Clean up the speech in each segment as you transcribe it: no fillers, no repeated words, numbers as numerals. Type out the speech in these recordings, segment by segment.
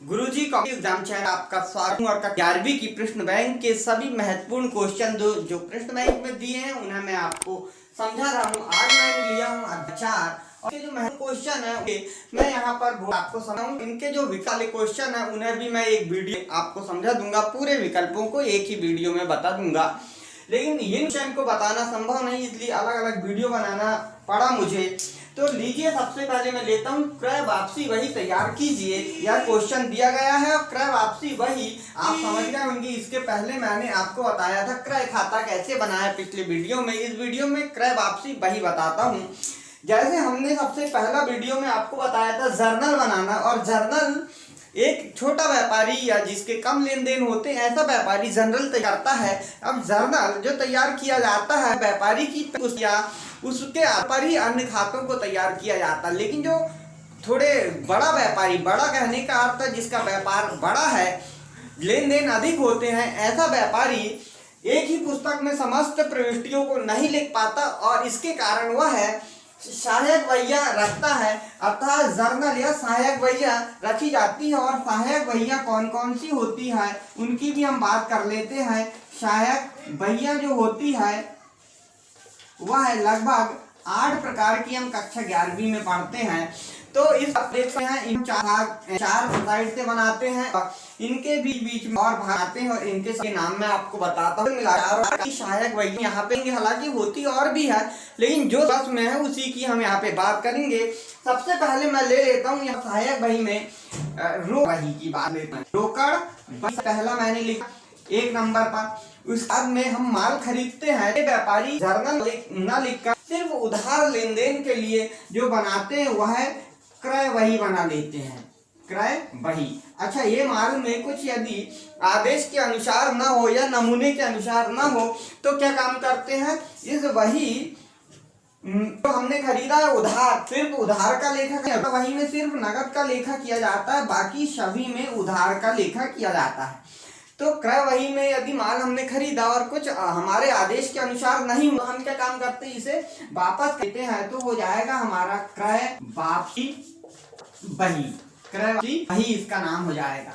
गुरुजी competitive exam channel आपका स्वागत और 11वीं की प्रश्न बैंक के सभी महत्वपूर्ण क्वेश्चन जो प्रश्न बैंक में दिए हैं उन्हें मैं आपको समझा रहा हूँ। आज मैंने लिया हूँ अध्याय और जो महत्वपूर्ण क्वेश्चन है मैं यहाँ पर आपको समझाऊँ। इनके जो विकल्प क्वेश्चन है उन्हें भी मैं एक वीडियो आपको समझा दूंगा। पूरे विकल्पों को एक ही वीडियो में बता दूंगा, लेकिन इन क्वेश्चन को बताना संभव नहीं, इसलिए अलग अलग वीडियो बनाना पड़ा मुझे। तो लीजिए, सबसे पहले मैं लेता हूँ क्रय वापसी वही तैयार कीजिए। यह क्वेश्चन दिया गया है और क्रय वापसी वही आप समझ गए होंगे। इसके पहले मैंने आपको बताया था क्रय खाता कैसे बनाया पिछले वीडियो में। इस वीडियो में क्रय वापसी वही बताता हूँ। जैसे हमने सबसे पहला वीडियो में आपको बताया था जर्नल बनाना, और जर्नल एक छोटा व्यापारी या जिसके कम लेन देन होते हैं ऐसा व्यापारी जर्नल तैयार करता है। अब जर्नल जो तैयार किया जाता है व्यापारी की उसके पर ही अन्य खातों को तैयार किया जाता है। लेकिन जो थोड़े बड़ा व्यापारी, बड़ा कहने का अर्थ है जिसका व्यापार बड़ा है, लेन देन अधिक होते हैं, ऐसा व्यापारी एक ही पुस्तक में समस्त प्रविष्टियों को नहीं लिख पाता और इसके कारण वह है सहायक वहिया रखता है, अर्थात जर्नल या सहायक वहिया रखी जाती है। और सहायक वहिया कौन कौन सी होती है उनकी भी हम बात कर लेते हैं। सहायक वहिया जो होती है वह है लगभग 8 प्रकार की, हम कक्षा 11वीं में पढ़ते हैं। तो इस देखते हैं इन चार साइड से बनाते हैं, इनके बीच में और बनाते हैं और इनके नाम मैं आपको बताता हूँ। सहायक वही यहाँ पे हालांकि होती और भी है, लेकिन जो बस में है उसी की हम यहाँ पे बात करेंगे। सबसे पहले मैं ले लेता हूँ यहाँ सहायक वही में रोकड़ वही की बात लेते हैं। रोकड़ पहला मैंने लिखा 1 नंबर पर। उस बाद में हम माल खरीदते हैं, व्यापारी जर्नल न लिखकर सिर्फ उधार लेन देन के लिए जो बनाते हैं वह है क्रय वही बना लेते हैं, क्रय वही। अच्छा, ये माल में कुछ यदि आदेश के अनुसार न हो या नमूने के अनुसार न हो तो क्या काम करते हैं, इस वही तो हमने खरीदा है उधार, सिर्फ उधार का लेखा, वही में सिर्फ नगद का लेखा किया जाता है, बाकी सभी में उधार का लेखा किया जाता है। तो क्रय वही में यदि माल हमने खरीदा और कुछ हमारे आदेश के अनुसार नहीं हुआ, हम क्या काम करते हैं, इसे वापस करते हैं, तो हो जाएगा हमारा क्रय वापसी वही। क्रय वापसी वही इसका नाम हो जाएगा।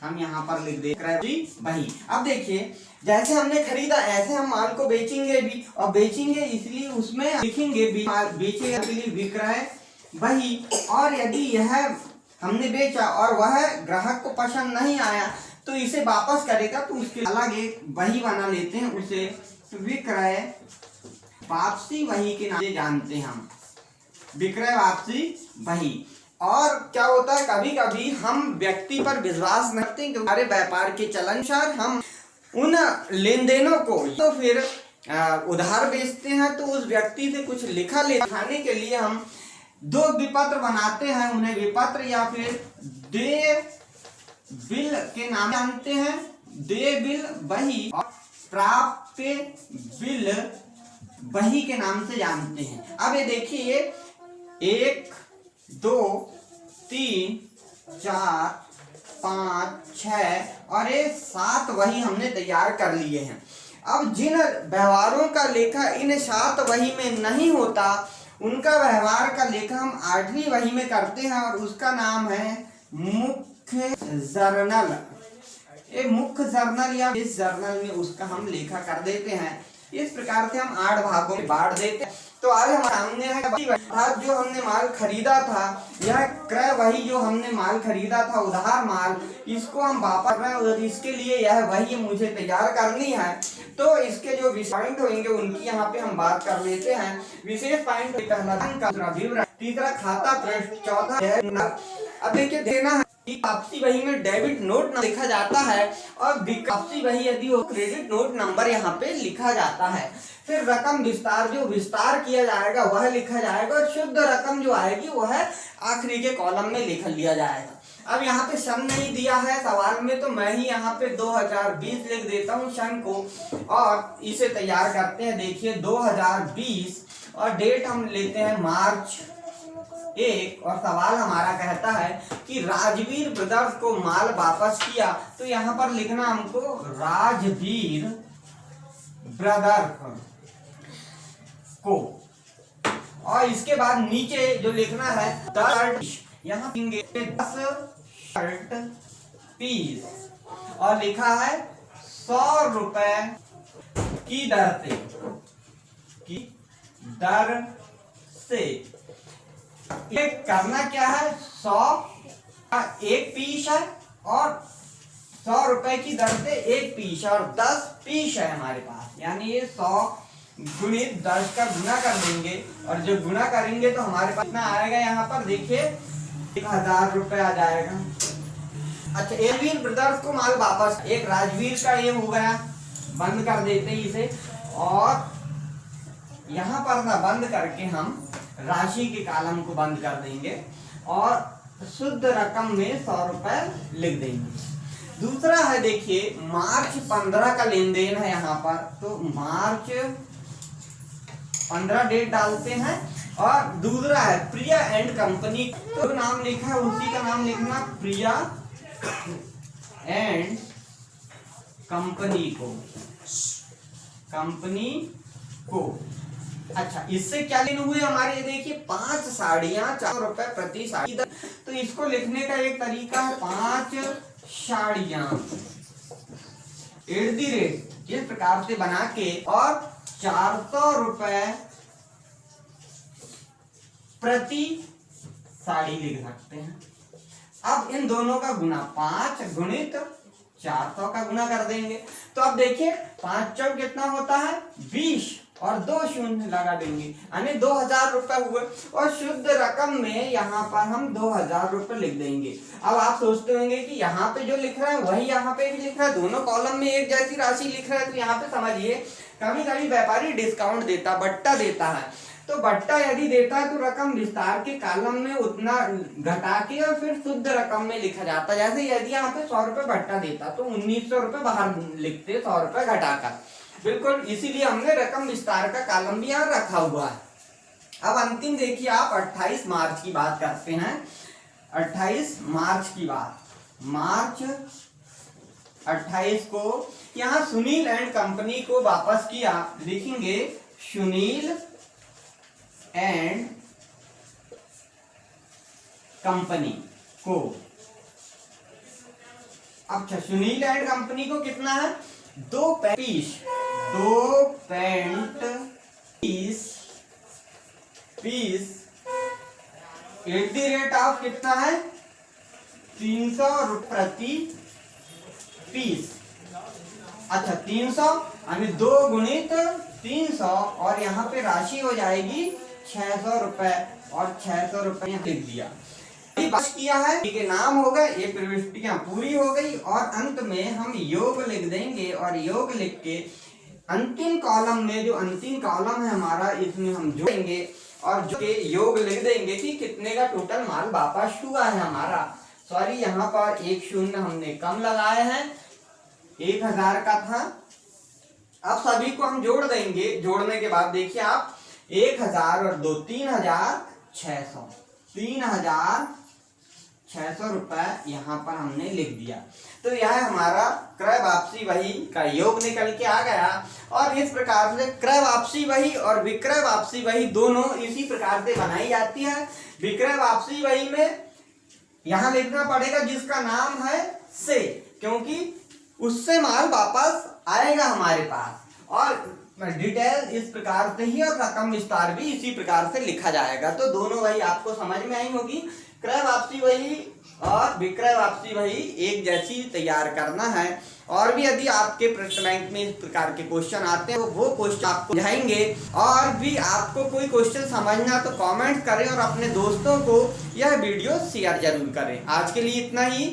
हम यहाँ पर लिख दे क्रय वापसी वही। अब देखिए, जैसे हमने खरीदा ऐसे हम माल को बेचेंगे भी, और बेचेंगे इसलिए उसमें लिखेंगे भी बेचे के लिए विक्रय वही। और यदि यह हमने बेचा और वह ग्राहक को पसंद नहीं आया तो इसे वापस करेगा, तो उसके अलग एक वही बना लेते हैं, उसे विक्रय वापसी वही के नाम से जानते हैं हम, विक्रय वापसी वही। और क्या होता है, कभी कभी हम व्यक्ति पर विश्वास नहीं करते कि हमारे व्यापार के चलन अनुसार हम उन लेन देनों को तो फिर उधार बेचते हैं, तो उस व्यक्ति से कुछ लिखा लिखाने के लिए हम 2 विपत्र बनाते हैं, उन्हें विपत्र या फिर देय बिल के नाम जानते हैं। देय बिल वही और प्राप्त बिल वही के नाम से जानते हैं। अब ये देखिए 1 2 3 4 5 6 और ये 7 वही हमने तैयार कर लिए हैं। अब जिन व्यवहारों का लेखा इन 7 वही में नहीं होता उनका व्यवहार का लेखा हम 8वीं वही में करते हैं और उसका नाम है मुख्य जर्नल। ये मुख्य जर्नल या इस जर्नल में उसका हम लेखा कर देते हैं। इस प्रकार से हम 8 भागों में बांट देते हैं। तो आज हमारे सामने है जो हमने माल खरीदा था, यह क्रय वही जो हमने माल खरीदा था उधार माल, इसको हम वापस रहे और इसके लिए यह वही मुझे तैयार करनी है। तो इसके जो पॉइंट होंगे उनकी यहाँ पे हम बात कर लेते हैं। विशेष पॉइंट पहला धन का विवरण, तीसरा खाता पृष्ठ, चौथा अब देखिए देना है वापसी वही में डेबिट नोट लिखा जाता है और वापसी वही यदि हो क्रेडिट नोट नंबर यहाँ पे लिखा जाता है। फिर रकम विस्तार, जो विस्तार किया जाएगा वह लिखा जाएगा और शुद्ध रकम जो आएगी वह आखिरी के कॉलम में लिख लिया जाएगा। अब यहाँ पे सन नहीं दिया है सवाल में, तो मैं ही यहाँ पे 2020 लिख देता हूँ सन को और इसे तैयार करते हैं। देखिए 2020 और डेट हम लेते हैं मार्च 1 और सवाल हमारा कहता है कि राजवीर ब्रदर्स को माल वापस किया, तो यहाँ पर लिखना हमको राजवीर ब्रदर्स को, और इसके बाद नीचे जो लिखना है 10 यहाँ 10 पीस और लिखा है 100 रुपए की दर से। ये करना क्या है, 100 का एक पीस है और 100 रुपए की दर से एक पीस है और 10 पीस है हमारे पास, यानी ये 100 गुणित 10 का गुना कर देंगे और जब गुना करेंगे तो हमारे पास कितना आएगा, यहाँ पर देखिए 1000 रुपए आ जाएगा। अच्छा, राजवीर ब्रदर्स को माल वापस, एक राजवीर का ये हो गया, बंद कर देते हैं इसे और यहाँ पर ना बंद करके हम राशि के कॉलम को बंद कर देंगे और शुद्ध रकम में 100 रुपए लिख देंगे। दूसरा है देखिए मार्च 15 का लेन देन है यहाँ पर, तो मार्च 15 डेट डालते हैं और दूसरा है प्रिया एंड कंपनी, तो नाम लिखा है उसी का नाम लिखना, प्रिया एंड कंपनी को। अच्छा, इससे क्या लेन हुए हमारे, देखिए 5 साड़ियां 4 रुपए प्रति साड़ी, तो इसको लिखने का एक तरीका है 5 साड़ियां @ इस प्रकार से बना के और 400 रुपए प्रति साड़ी लिख सकते हैं। अब इन दोनों का गुना 5 गुणित 400 का गुना कर देंगे, तो अब देखिए 5 चौक कितना होता है 20 और 2 शून्य लगा देंगे, यानी 2000 रुपए हुए और शुद्ध रकम में यहाँ पर हम 2000 रुपए लिख देंगे। अब आप सोचते होंगे कि यहाँ पे जो लिख रहा है वही यहाँ पे भी लिख रहा है, दोनों कॉलम में एक जैसी राशि लिख रहा है, तो यहाँ पे समझिए कभी कभी व्यापारी डिस्काउंट देता, बट्टा देता है, तो बट्टा यदि देता है तो रकम विस्तार के कॉलम में उतना घटा के और फिर शुद्ध रकम में लिखा जाता है। जैसे यदि यहाँ पे 100 रुपए बट्टा देता तो 1900 रुपए बाहर लिखते 100 रुपए घटाकर, बिल्कुल इसीलिए हमने रकम विस्तार का कॉलम भी यहाँ रखा हुआ है। अब अंतिम देखिए आप 28 मार्च की बात करते हैं, 28 मार्च की बात, मार्च 28 को यहाँ सुनील एंड कंपनी को वापस किया, लिखेंगे सुनील एंड कंपनी को। अच्छा, सुनील एंड कंपनी को कितना है 2 पैंट पीस @ कितना है 300 रुपए प्रति पीस। अच्छा, 300 यानी 2 गुणित 300 और यहाँ पे राशि हो जाएगी 600 रुपए और 600 रुपए लिख दिया, बस किया है, ठीक है, नाम हो गए, ये प्रविष्टियां पूरी हो गई और अंत में हम योग लिख देंगे और योग लिख के अंतिम कॉलम में, जो अंतिम कॉलम है हमारा, इसमें हम जोड़ेंगे और जो के योग लिख देंगे कि कितने का टोटल माल वापस हुआ है हमारा। सॉरी, यहाँ पर 1 शून्य हमने कम लगाए हैं, 1000 का था। अब सभी को हम जोड़ देंगे, जोड़ने के बाद देखिए आप 1000 और 2 3600, 3600 रुपए यहाँ पर हमने लिख दिया। तो यह हमारा क्रय वापसी वही का योग निकल के आ गया और इस प्रकार से क्रय वापसी वही और विक्रय वापसी वही दोनों इसी प्रकार से बनाई जाती है। विक्रय वापसी वही में यहाँ लिखना पड़ेगा जिसका नाम है से, क्योंकि उससे माल वापस आएगा हमारे पास, और डिटेल इस प्रकार से ही और रकम विस्तार भी इसी प्रकार से लिखा जाएगा। तो दोनों वही आपको समझ में आई होगी, क्रय वापसी वही और विक्रय वापसी वही एक जैसी तैयार करना है। और भी यदि आपके प्रश्न बैंक में इस प्रकार के क्वेश्चन आते हैं तो वो क्वेश्चन आपको जाएंगे, और भी आपको कोई क्वेश्चन समझना तो कमेंट करें और अपने दोस्तों को यह वीडियो शेयर जरूर करें। आज के लिए इतना ही।